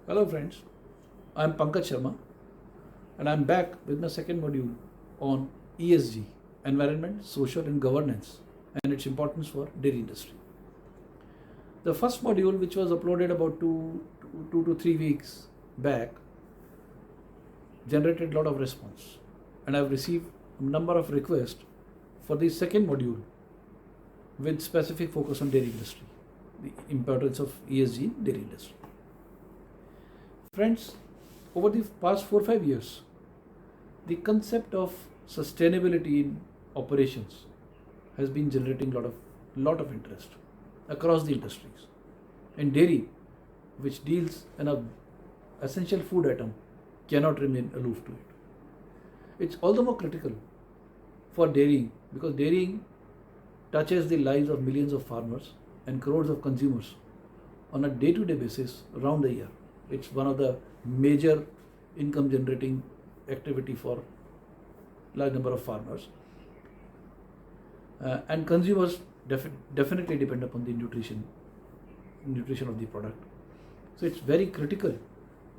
Hello friends, I am Pankaj Sharma and I am back with my second module on ESG, Environment, Social and Governance, and its importance for dairy industry. The first module, which was uploaded about two to 3 weeks back, generated a lot of response, and I have received a number of requests for the second module with specific focus on dairy industry, the importance of ESG in dairy industry. Friends, over the past 4 5 years, the concept of sustainability in operations has been generating lot of interest across the industries. And dairy, which deals in a essential food item, cannot remain aloof to it. It's all the more critical for dairying because dairying touches the lives of millions of farmers and crores of consumers on a day-to-day basis around the year. It's one of the major income generating activity for large number of farmers. And consumers definitely depend upon the nutrition of the product. So it's very critical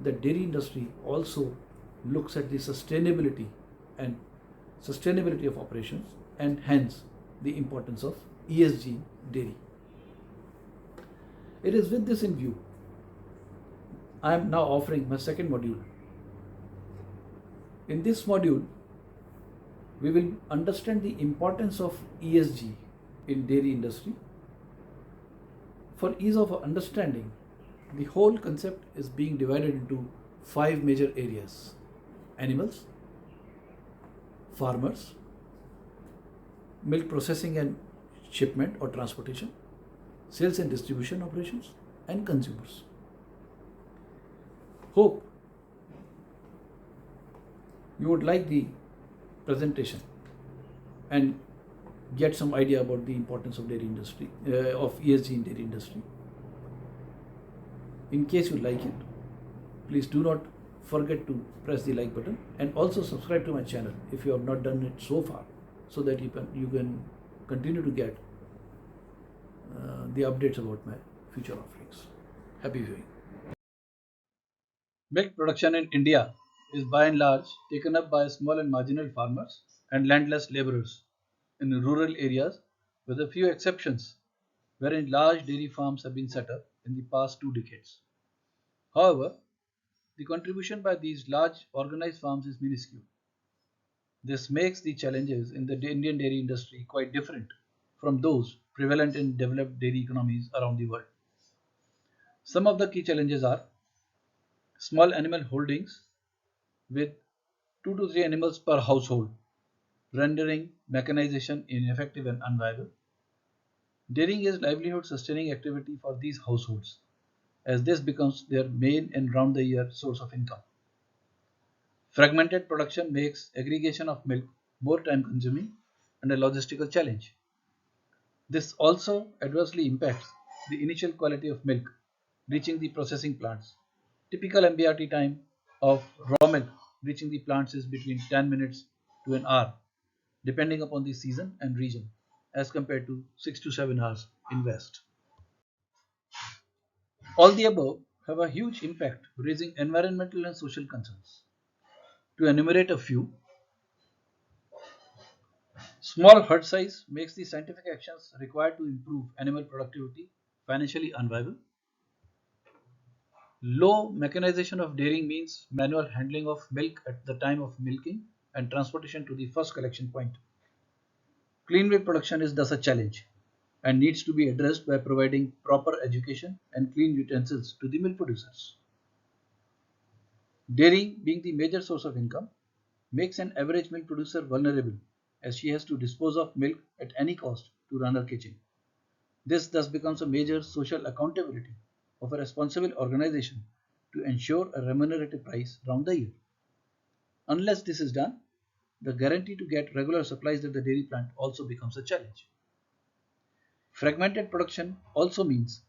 that dairy industry also looks at the and sustainability of operations, and hence the importance of ESG in dairy. It is with this in view I am now offering my second module. In this module, we will understand the importance of ESG in dairy industry. For ease of understanding, the whole concept is being divided into 5 major areas: animals, farmers, milk processing and shipment or transportation, sales and distribution operations, and consumers. Hope you would like the presentation and get some idea about the importance of dairy industry, of ESG in dairy industry. In case you like it, please do not forget to press the like button and also subscribe to my channel if you have not done it so far, so that you can continue to get the updates about my future offerings. Happy viewing. Milk production in India is by and large taken up by small and marginal farmers and landless laborers in rural areas, with a few exceptions wherein large dairy farms have been set up in the past 2 decades. However, the contribution by these large organized farms is minuscule. This makes the challenges in the Indian dairy industry quite different from those prevalent in developed dairy economies around the world. Some of the key challenges are small animal holdings with 2 to 3 animals per household, rendering mechanization ineffective and unviable. Dairying is livelihood sustaining activity for these households, as this becomes their main and round the year source of income. Fragmented production makes aggregation of milk more time consuming and a logistical challenge. This also adversely impacts the initial quality of milk reaching the processing plants. Typical MBRT time of raw milk reaching the plants is between 10 minutes to an hour, depending upon the season and region, as compared to 6 to 7 hours in West. All the above have a huge impact, raising environmental and social concerns. To enumerate a few, small herd size makes the scientific actions required to improve animal productivity financially unviable. Low mechanization of dairying means manual handling of milk at the time of milking and transportation to the first collection point. Clean milk production is thus a challenge and needs to be addressed by providing proper education and clean utensils to the milk producers. Dairy, being the major source of income, makes an average milk producer vulnerable, as she has to dispose of milk at any cost to run her kitchen. This thus becomes a major social accountability of a responsible organization to ensure a remunerative price round the year. Unless this is done, the guarantee to get regular supplies at the dairy plant also becomes a challenge. Fragmented production also means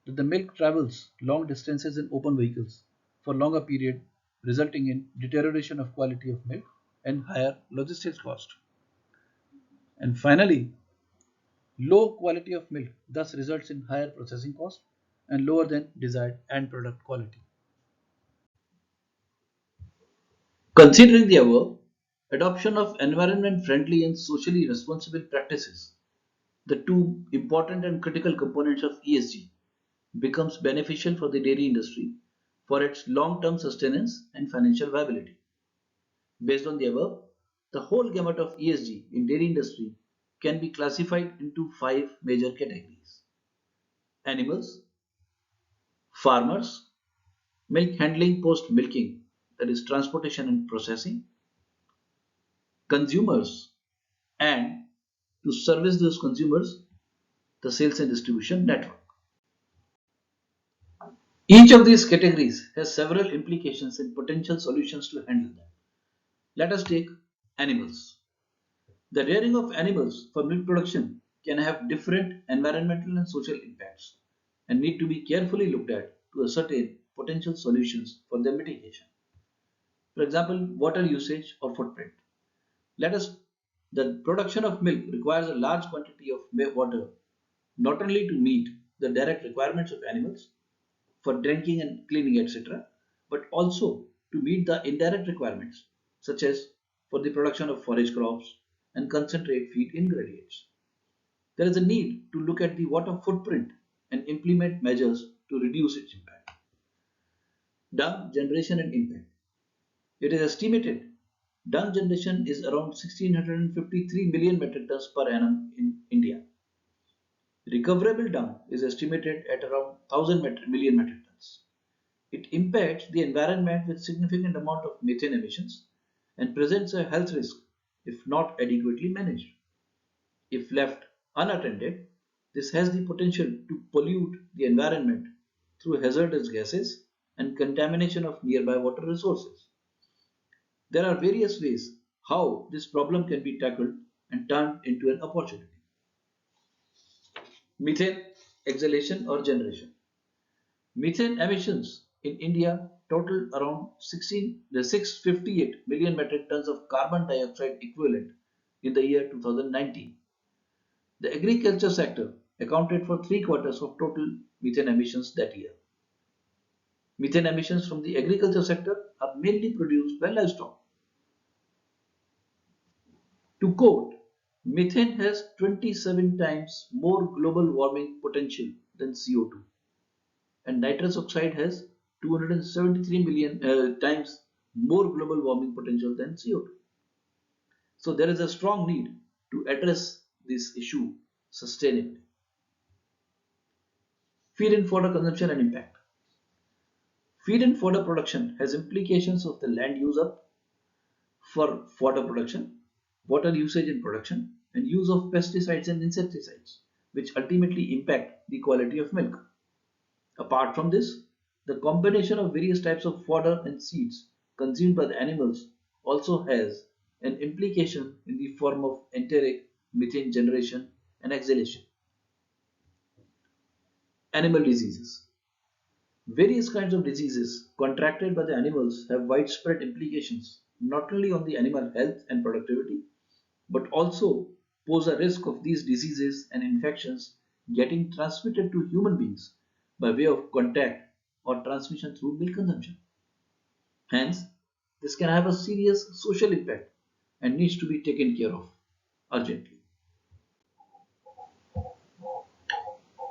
that the milk travels long distances in open vehicles for longer period, resulting in deterioration of quality of milk and higher logistics cost. And finally, low quality of milk thus results in higher processing cost and lower than desired end product quality. Considering the above, adoption of environment friendly and socially responsible practices, the two important and critical components of ESG, becomes beneficial for the dairy industry for its long term sustenance and financial viability. Based on the above, the whole gamut of ESG in dairy industry can be classified into five major categories: animals, farmers, milk handling post milking, that is transportation and processing, consumers, and to service those consumers, the sales and distribution network. Each of these categories has several implications and potential solutions to handle them. Let us take animals. The rearing of animals for milk production can have different environmental and social impacts and need to be carefully looked at to ascertain potential solutions for their mitigation. For example, water usage or footprint. Let us The production of milk requires a large quantity of water not only to meet the direct requirements of animals for drinking and cleaning, etc., but also to meet the indirect requirements, such as for the production of forage crops and concentrate feed ingredients. There is a need to look at the water footprint and implement measures to reduce its impact. Dung generation and impact. It is estimated dung generation is around 1653 million metric tons per annum in India. Recoverable dung is estimated at around 1000 million metric tons. It impacts the environment with significant amount of methane emissions and presents a health risk if not adequately managed. If left unattended, this has the potential to pollute the environment through hazardous gases and contamination of nearby water resources. There are various ways how this problem can be tackled and turned into an opportunity. Methane exhalation or generation. Methane emissions in India total around 658 million metric tons of carbon dioxide equivalent in the year 2019. The agriculture sector accounted for three quarters of total methane emissions that year. Methane emissions from the agriculture sector are mainly produced by livestock. To quote, methane has 27 times more global warming potential than CO2, and nitrous oxide has 273 million times more global warming potential than CO2. So there is a strong need to address this issue sustainably. Feed and fodder consumption and impact. Feed and fodder production has implications of the land use up for fodder production, water usage in production, and use of pesticides and insecticides, which ultimately impact the quality of milk. Apart from this, the combination of various types of fodder and seeds consumed by the animals also has an implication in the form of enteric methane generation and exhalation. Animal diseases. Various kinds of diseases contracted by the animals have widespread implications not only on the animal health and productivity, but also pose a risk of these diseases and infections getting transmitted to human beings by way of contact or transmission through milk consumption. Hence, this can have a serious social impact and needs to be taken care of urgently.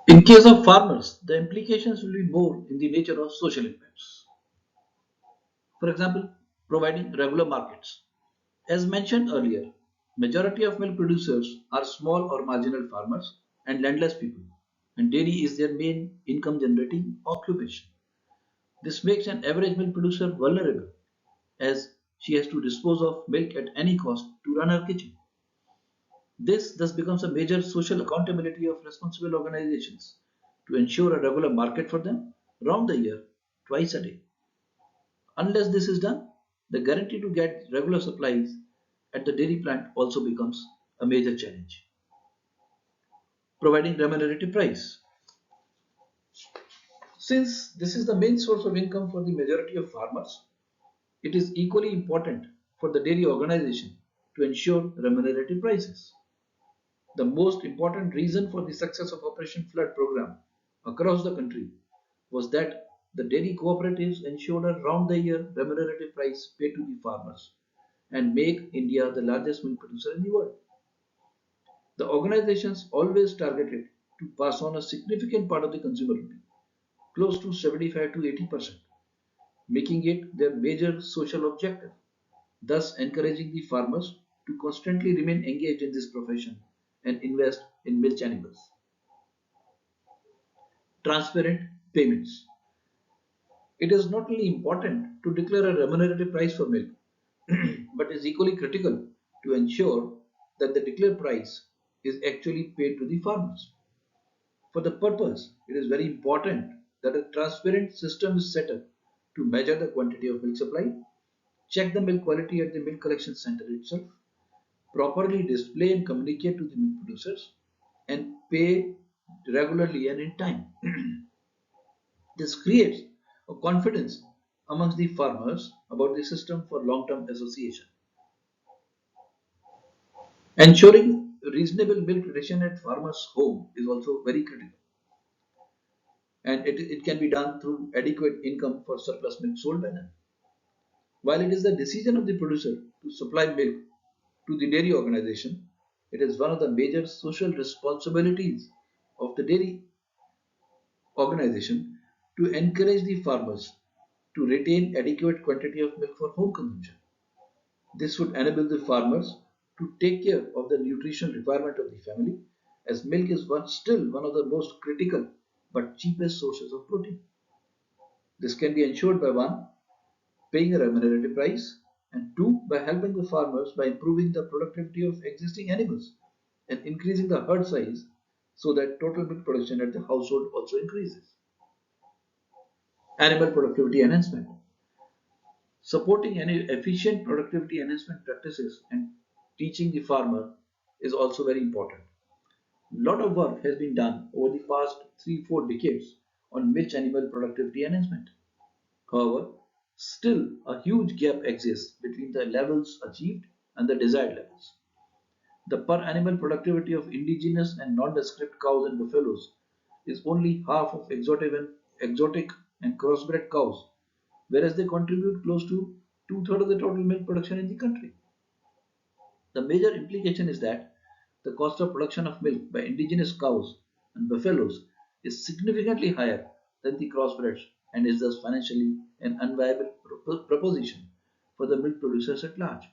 In case of farmers, the implications will be more in the nature of social impacts. For example, providing regular markets. As mentioned earlier, majority of milk producers are small or marginal farmers and landless people, and dairy is their main income generating occupation. This makes an average milk producer vulnerable as she has to dispose of milk at any cost to run her kitchen. This thus becomes a major social accountability of responsible organizations to ensure a regular market for them round the year, twice a day. Unless this is done, the guarantee to get regular supplies at the dairy plant also becomes a major challenge. Providing remunerative price. Since this is the main source of income for the majority of farmers, it is equally important for the dairy organization to ensure remunerative prices. The most important reason for the success of Operation Flood program across the country was that the dairy cooperatives ensure a round-the-year remunerative price paid to the farmers and make India the largest milk producer in the world. The organizations always targeted to pass on a significant part of the consumer bill, close to 75 to 80%, making it their major social objective, thus encouraging the farmers to constantly remain engaged in this profession and invest in milk animals. Transparent payments. It is not only important to declare a remunerative price for milk, but is equally critical to ensure that the declared price is actually paid to the farmers. For the purpose, it is very important that a transparent system is set up to measure the quantity of milk supply, check the milk quality at the milk collection center itself, properly display and communicate to the milk producers, and pay regularly and in time. This creates a confidence amongst the farmers about the system for long-term association. Ensuring reasonable milk production at farmers' home is also very critical, and it can be done through adequate income for surplus milk sold by them. While it is the decision of the producer to supply milk to the dairy organization, it is one of the major social responsibilities of the dairy organization to encourage the farmers to retain adequate quantity of milk for home consumption. This would enable the farmers to take care of the nutrition requirement of the family, as milk is still one of the most critical but cheapest sources of protein. This can be ensured by one, paying a remunerative price, and two, by helping the farmers by improving the productivity of existing animals and increasing the herd size so that total milk production at the household also increases. Animal productivity enhancement. Supporting any efficient productivity enhancement practices and teaching the farmer is also very important. A lot of work has been done over the past 3 4 decades on milk animal productivity enhancement. However, still a huge gap exists between the levels achieved and the desired levels. The per animal productivity of indigenous and nondescript cows and buffaloes is only half of exotic and crossbred cows, whereas they contribute close to two-thirds of the total milk production in the country. The major implication is that the cost of production of milk by indigenous cows and buffaloes is significantly higher than the crossbreds and is thus financially an unviable proposition for the milk producers at large,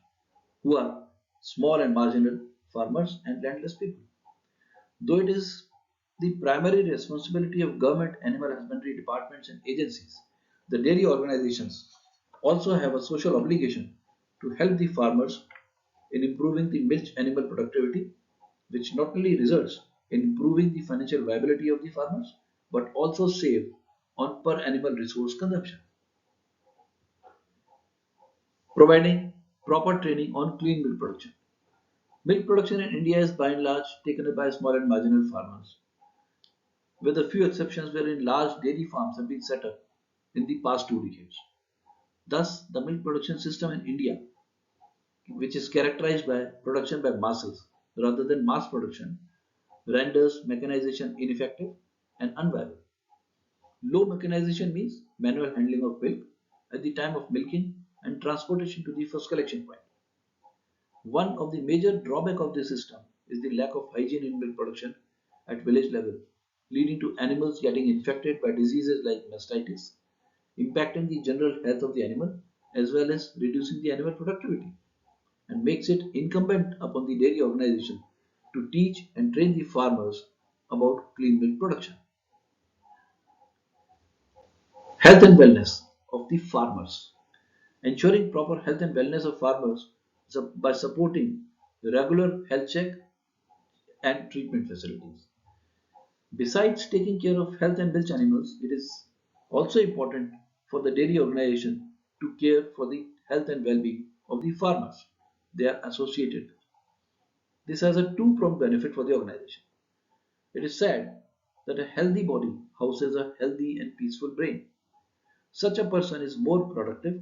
who are small and marginal farmers and landless people. Though it is the primary responsibility of government animal husbandry departments and agencies, the dairy organizations also have a social obligation to help the farmers in improving the milk animal productivity, which not only results in improving the financial viability of the farmers but also save on per animal resource consumption. Providing proper training on clean milk production. Milk production in India is by and large taken up by small and marginal farmers, with a few exceptions wherein large dairy farms have been set up in the past 2 decades. Thus, the milk production system in India, which is characterized by production by masses rather than mass production, renders mechanization ineffective and unviable. Low mechanization means manual handling of milk at the time of milking and transportation to the first collection point. One of the major drawbacks of this system is the lack of hygiene in milk production at village level, leading to animals getting infected by diseases like mastitis, impacting the general health of the animal as well as reducing the animal productivity, and makes it incumbent upon the dairy organization to teach and train the farmers about clean milk production. Health and wellness of the farmers. Ensuring proper health and wellness of farmers by supporting regular health check and treatment facilities. Besides taking care of health and milk animals, it is also important for the dairy organization to care for the health and well-being of the farmers they are associated with. This has a two-pronged benefit for the organization. It is said that a healthy body houses a healthy and peaceful brain. Such a person is more productive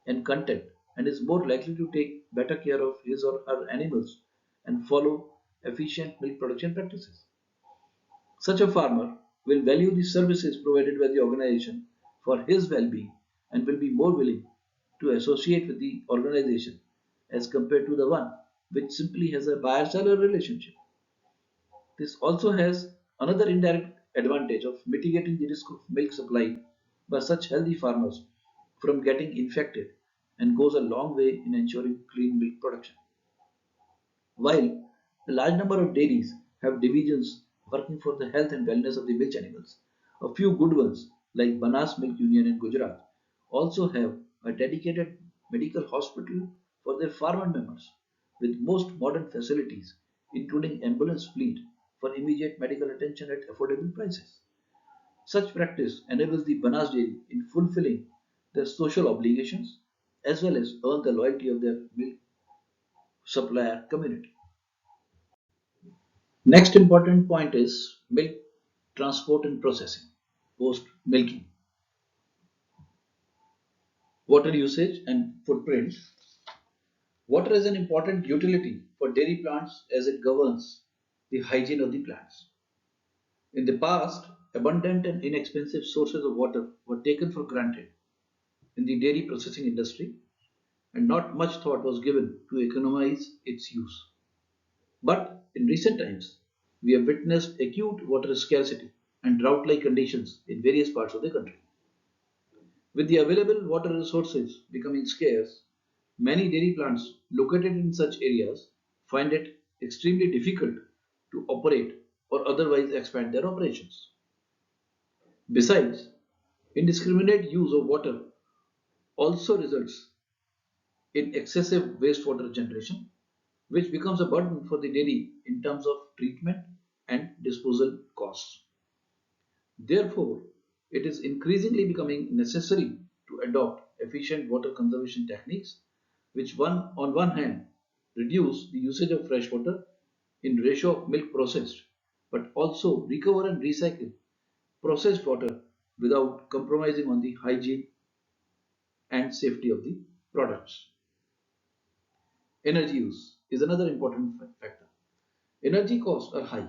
and content and is more likely to take better care of his or her animals and follow efficient milk production practices. Such a farmer will value the services provided by the organization for his well being and will be more willing to associate with the organization as compared to the one which simply has a buyer seller relationship. This also has another indirect advantage of mitigating the risk of milk supply by such healthy farmers from getting infected and goes a long way in ensuring clean milk production. While a large number of dairies have divisions working for the health and wellness of the milk animals, a few good ones like Banas Milk Union in Gujarat also have a dedicated medical hospital for their farmer members with most modern facilities including ambulance fleet for immediate medical attention at affordable prices. Such practice enables the Banas dairy in fulfilling their social obligations as well as earn the loyalty of their milk supplier community. Next important point is milk transport and processing post milking. Water usage and footprint. Water is an important utility for dairy plants as it governs the hygiene of the plants. In the past, abundant and inexpensive sources of water were taken for granted in the dairy processing industry, and not much thought was given to economize its use. But in recent times, we have witnessed acute water scarcity and drought like conditions in various parts of the country. With the available water resources becoming scarce, many dairy plants located in such areas find it extremely difficult to operate or otherwise expand their operations. Besides, indiscriminate use of water also results in excessive wastewater generation, which becomes a burden for the dairy in terms of treatment and disposal costs. Therefore, it is increasingly becoming necessary to adopt efficient water conservation techniques, which on one hand reduce the usage of fresh water in ratio of milk processed, but also recover and recycle processed water without compromising on the hygiene and safety of the products. Energy use is another important factor. Energy costs are high,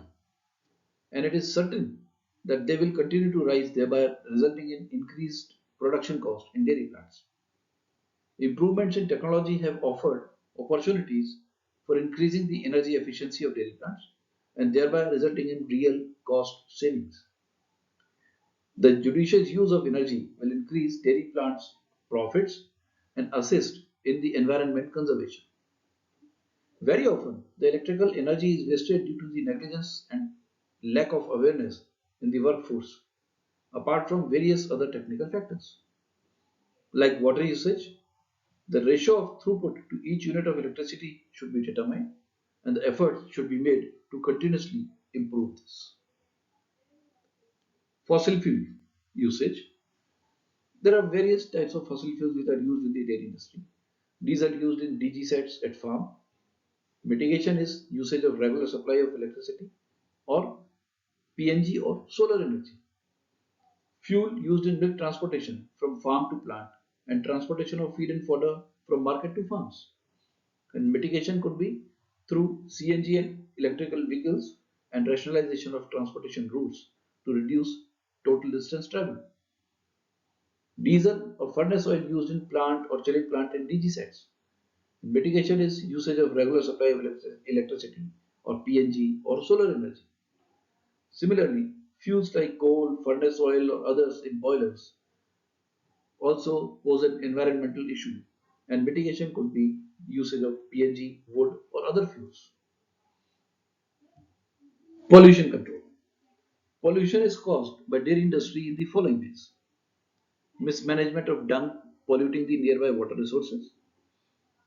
and it is certain that they will continue to rise, thereby resulting in increased production cost in dairy plants. Improvements in technology have offered opportunities for increasing the energy efficiency of dairy plants and thereby resulting in real cost savings. The judicious use of energy will increase dairy plants' profits and assist in the environment conservation. Very often, the electrical energy is wasted due to the negligence and lack of awareness in the workforce, apart from various other technical factors. Like water usage, the ratio of throughput to each unit of electricity should be determined, and the effort should be made to continuously improve this. Fossil fuel usage. There are various types of fossil fuels which are used in the dairy industry. These are used in DG sets at farm. Mitigation is usage of regular supply of electricity or PNG or solar energy. Fuel used in milk transportation from farm to plant and transportation of feed and fodder from market to farms. And mitigation could be through CNG and electrical vehicles and rationalization of transportation routes to reduce total distance travel. Diesel or furnace oil used in plant or chilling plant and DG sets. Mitigation is usage of regular supply of electricity or PNG or solar energy. Similarly, fuels like coal, furnace oil, or others in boilers also pose an environmental issue, and mitigation could be usage of PNG, wood, or other fuels. Pollution control. Pollution is caused by dairy industry in the following ways: mismanagement of dung polluting the nearby water resources,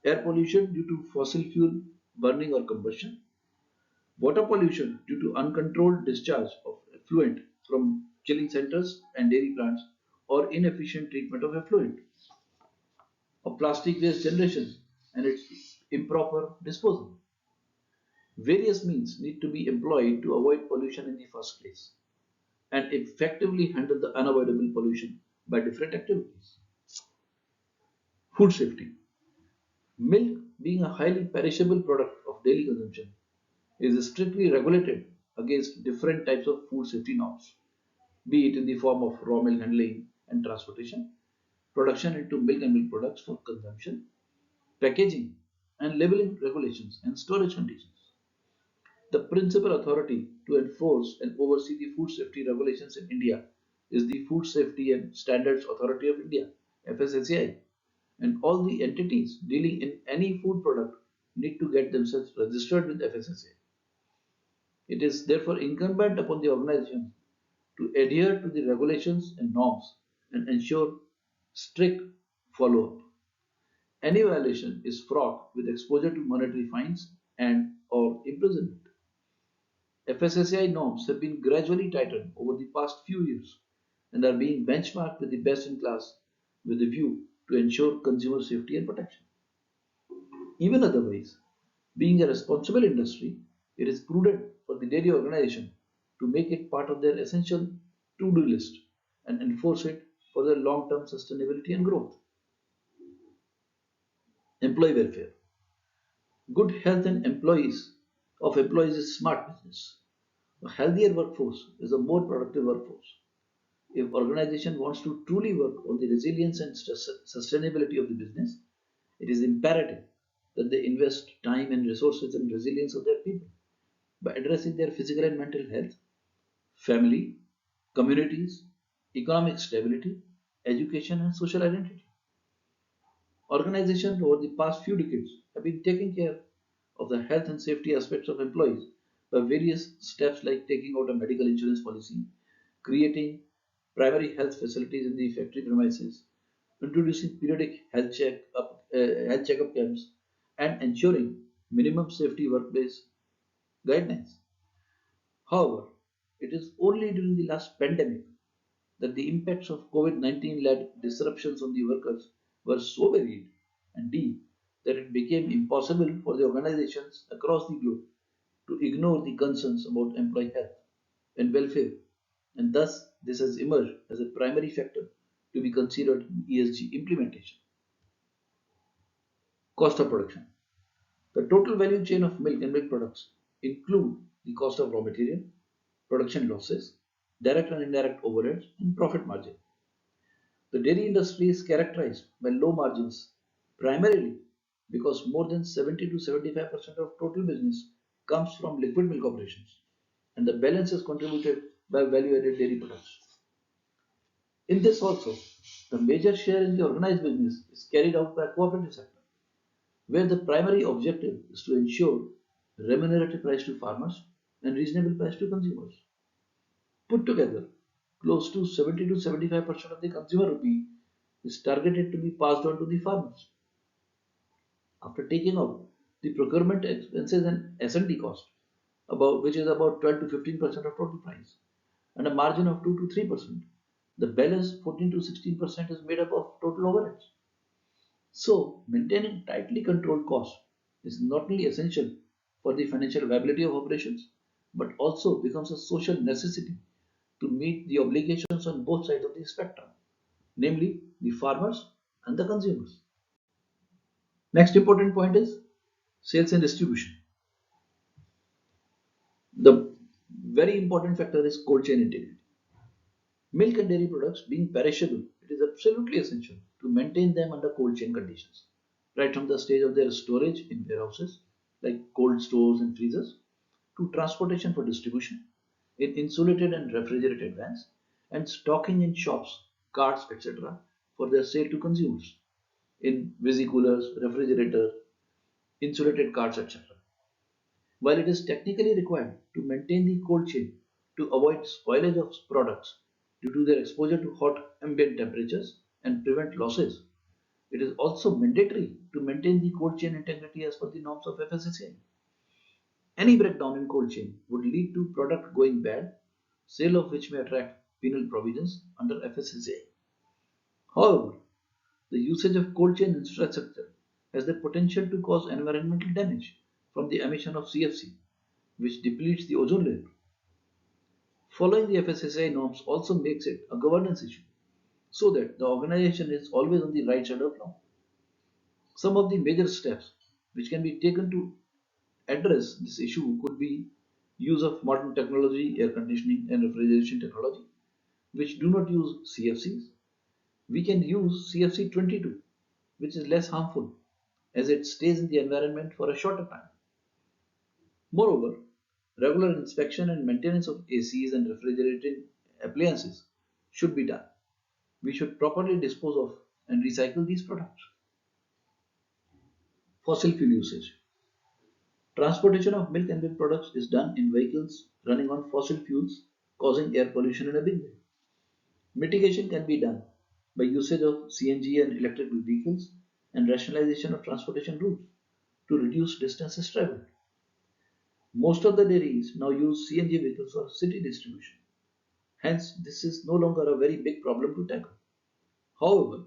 air pollution due to fossil fuel burning or combustion, water pollution due to uncontrolled discharge of effluent from chilling centers and dairy plants or inefficient treatment of effluent, or plastic waste generation and its improper disposal. Various means need to be employed to avoid pollution in the first place and effectively handle the unavoidable pollution by different activities. Food safety. Milk, being a highly perishable product of daily consumption, is strictly regulated against different types of food safety norms, be it in the form of raw milk handling, and transportation, production into milk and milk products for consumption, packaging and labeling regulations, and storage conditions. The principal authority to enforce and oversee the food safety regulations in India is the Food Safety and Standards Authority of India, FSSAI, and all the entities dealing in any food product need to get themselves registered with FSSAI. It is therefore incumbent upon the organization to adhere to the regulations and norms and ensure strict follow-up. Any violation is fraught with exposure to monetary fines and or imprisonment. FSSAI norms have been gradually tightened over the past few years and are being benchmarked with the best in class with a view to ensure consumer safety and protection. Even otherwise, being a responsible industry, it is prudent for the dairy organization to make it part of their essential to-do list and enforce it for their long-term sustainability and growth. Employee welfare. Good health and employees is smart business. A healthier workforce is a more productive workforce. If organization wants to truly work on the resilience and sustainability of the business, it is imperative that they invest time and resources in resilience of their people by addressing their physical and mental health, family, communities, economic stability, education, and social identity. Organizations over the past few decades have been taking care of the health and safety aspects of employees by various steps like taking out a medical insurance policy, creating primary health facilities in the factory premises, introducing periodic health checkup camps, and ensuring minimum safety workplace guidelines. However, it is only during the last pandemic that the impacts of COVID-19 led disruptions on the workers were so varied and deep that it became impossible for the organizations across the globe to ignore the concerns about employee health and welfare, and thus this has emerged as a primary factor to be considered in ESG implementation. Cost of production. The total value chain of milk and milk products include the cost of raw material, production losses, direct and indirect overheads, and profit margin. The dairy industry is characterized by low margins primarily because more than 70 to 75% of total business comes from liquid milk operations, and the balance is contributed by value added dairy products. In this also, the major share in the organized business is carried out by cooperative sector, where the primary objective is to ensure remunerative price to farmers and reasonable price to consumers. Put together, close to 70 to 75% of the consumer rupee is targeted to be passed on to the farmers. After taking out the procurement expenses and S&D cost, which is about 12 to 15% of total price, and a margin of 2 to 3%, the balance 14 to 16% is made up of total overheads. So, maintaining tightly controlled costs is not only essential for the financial viability of operations, but also becomes a social necessity to meet the obligations on both sides of the spectrum, namely the farmers and the consumers. Next important point is sales and distribution. The very important factor is cold chain integrity. Milk and dairy products being perishable, it is absolutely essential to maintain them under cold chain conditions, right from the stage of their storage in warehouses, like cold stores and freezers, to transportation for distribution in insulated and refrigerated vans, and stocking in shops, carts, etc., for their sale to consumers in visi-coolers, refrigerators, insulated carts, etc. While it is technically required to maintain the cold chain to avoid spoilage of products due to their exposure to hot ambient temperatures and prevent losses, it is also mandatory to maintain the cold chain integrity as per the norms of FSSAI. Any breakdown in cold chain would lead to product going bad, sale of which may attract penal provisions under FSSAI. However, the usage of cold chain infrastructure has the potential to cause environmental damage from the emission of CFC, which depletes the ozone layer. Following the FSSAI norms also makes it a governance issue, so that the organization is always on the right side of law. Some of the major steps which can be taken to address this issue could be use of modern technology, air conditioning and refrigeration technology, which do not use CFCs, We can use CFC 22, which is less harmful as it stays in the environment for a shorter time. Moreover, regular inspection and maintenance of ACs and refrigerating appliances should be done. We should properly dispose of and recycle these products. Fossil fuel usage. Transportation of milk and milk products is done in vehicles running on fossil fuels, causing air pollution in a big way. Mitigation can be done by usage of CNG and electric vehicles and rationalization of transportation routes to reduce distances traveled. Most of the dairies now use CNG vehicles for city distribution. Hence, this is no longer a very big problem to tackle. However,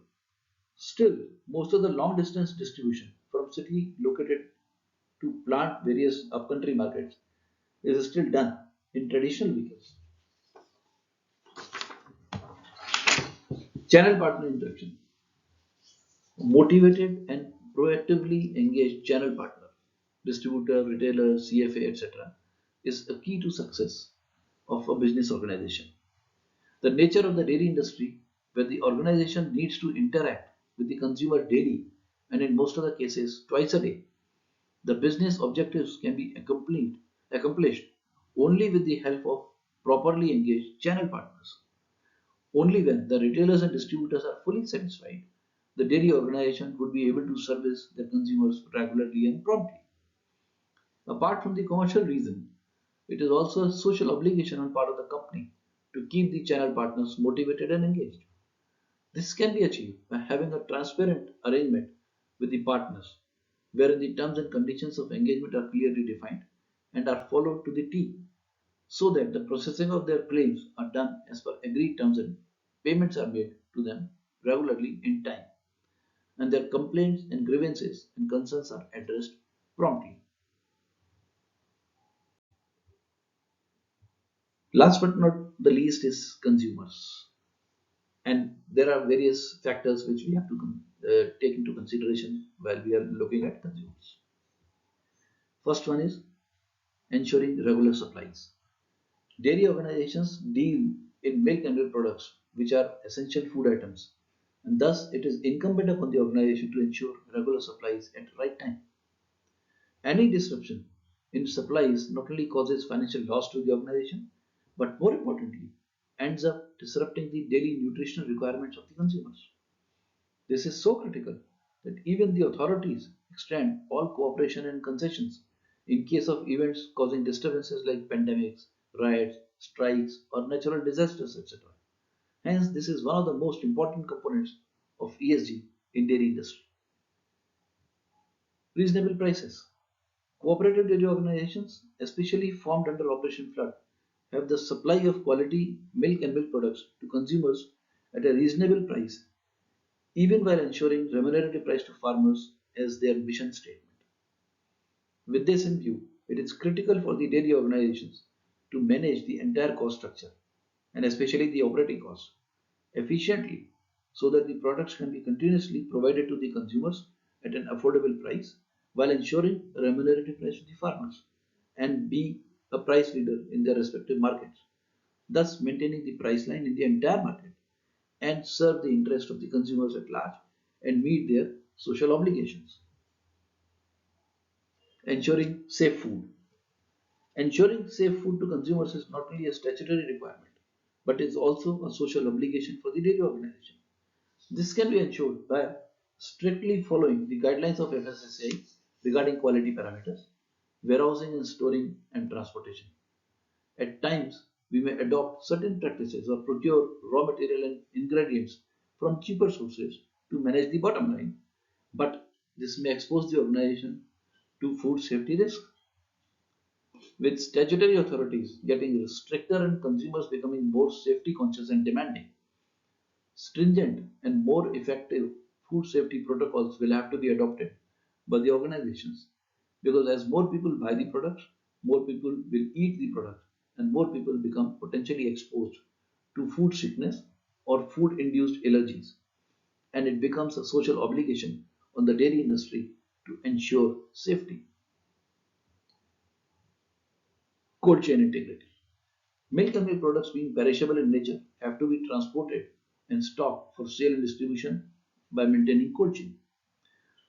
still, most of the long distance distribution from city located to plant various upcountry markets is still done in traditional vehicles. Channel partner interaction. Motivated and proactively engaged channel partner, distributor, retailer, CFA, etc., is a key to success of a business organization. The nature of the dairy industry, where the organization needs to interact with the consumer daily and in most of the cases twice a day, the business objectives can be accomplished only with the help of properly engaged channel partners. Only when the retailers and distributors are fully satisfied, the dairy organization would be able to service their consumers regularly and promptly. Apart from the commercial reason, it is also a social obligation on part of the company to keep the channel partners motivated and engaged. This can be achieved by having a transparent arrangement with the partners, wherein the terms and conditions of engagement are clearly defined and are followed to the T, so that the processing of their claims are done as per agreed terms and payments are made to them regularly in time, and their complaints and grievances and concerns are addressed promptly. Last but not the least is consumers. And there are various factors which we have to take into consideration while we are looking at consumers. First one is ensuring regular supplies. Dairy organizations deal in milk and milk products, which are essential food items, and thus it is incumbent upon the organization to ensure regular supplies at the right time. Any disruption in supplies not only causes financial loss to the organization, but more importantly, ends up disrupting the daily nutritional requirements of the consumers. This is so critical that even the authorities extend all cooperation and concessions in case of events causing disturbances like pandemics, riots, strikes, or natural disasters, etc. Hence, this is one of the most important components of ESG in dairy industry. Reasonable prices. Cooperative dairy organizations, especially formed under Operation Flood, have the supply of quality milk and milk products to consumers at a reasonable price, even while ensuring remunerative price to farmers as their mission statement. With this in view, it is critical for the dairy organizations to manage the entire cost structure and especially the operating costs efficiently so that the products can be continuously provided to the consumers at an affordable price while ensuring a remunerative price to the farmers and be a price leader in their respective markets, thus maintaining the price line in the entire market and serve the interest of the consumers at large and meet their social obligations. Ensuring safe food. Ensuring safe food to consumers is not only a statutory requirement, but is also a social obligation for the dairy organization. This can be ensured by strictly following the guidelines of FSSAI regarding quality parameters, warehousing and storing and transportation. At times, we may adopt certain practices or procure raw material and ingredients from cheaper sources to manage the bottom line, but this may expose the organization to food safety risk. With statutory authorities getting stricter and consumers becoming more safety conscious and demanding, stringent and more effective food safety protocols will have to be adopted by the organizations because as more people buy the products, more people will eat the product and more people become potentially exposed to food sickness or food induced allergies, and it becomes a social obligation on the dairy industry to ensure safety. Cold chain integrity. Milk and milk products being perishable in nature have to be transported and stock for sale and distribution by maintaining cold chain.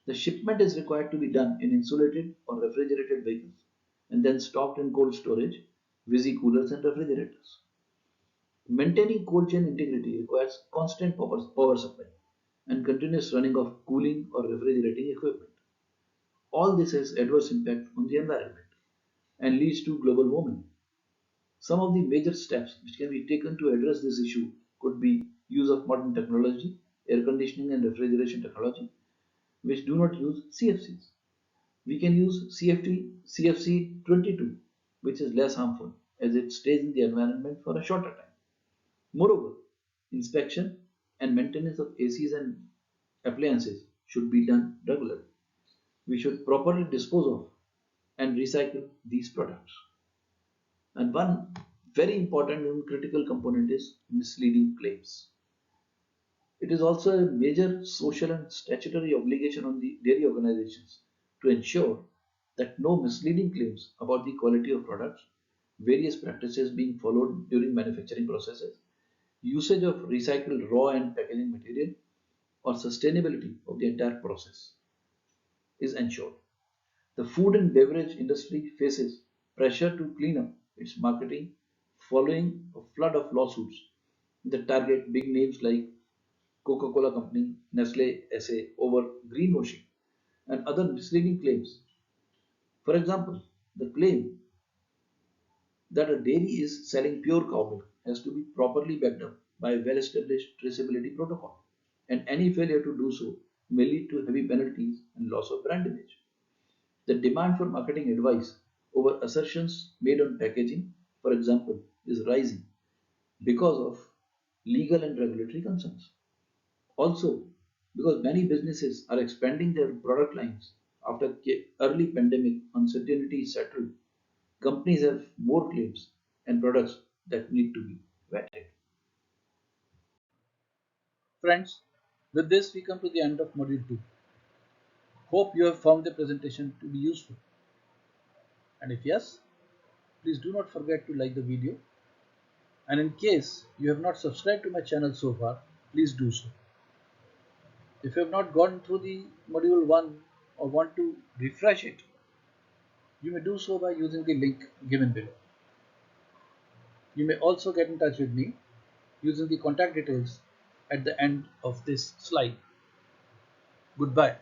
The shipment is required to be done in insulated or refrigerated vehicles and then stocked in cold storage, visi coolers and refrigerators. Maintaining cold chain integrity requires constant power supply and continuous running of cooling or refrigerating equipment. All this has adverse impact on the environment and leads to global warming. Some of the major steps which can be taken to address this issue could be use of modern technology, air conditioning and refrigeration technology, which do not use CFCs. We can use CFC 22, which is less harmful as it stays in the environment for a shorter time. Moreover, inspection and maintenance of ACs and appliances should be done regularly. We should properly dispose of and recycle these products. And one very important and critical component is misleading claims. It is also a major social and statutory obligation on the dairy organizations to ensure that no misleading claims about the quality of products, various practices being followed during manufacturing processes, usage of recycled raw and packaging material, or sustainability of the entire process is ensured. The food and beverage industry faces pressure to clean up its marketing following a flood of lawsuits that target big names like Coca-Cola Company, Nestle SA over greenwashing and other misleading claims. For example, the claim that a dairy is selling pure cow milk has to be properly backed up by a well-established traceability protocol, and any failure to do so may lead to heavy penalties and loss of brand image. The demand for marketing advice over assertions made on packaging, for example, is rising because of legal and regulatory concerns. Also, because many businesses are expanding their product lines after early pandemic uncertainty settled, companies have more claims and products that need to be vetted. Friends, with this we come to the end of Module 2. Hope you have found the presentation to be useful. And if yes, please do not forget to like the video. And in case you have not subscribed to my channel so far, please do so. If you have not gone through the Module 1 or want to refresh it, you may do so by using the link given below. You may also get in touch with me using the contact details at the end of this slide. Goodbye.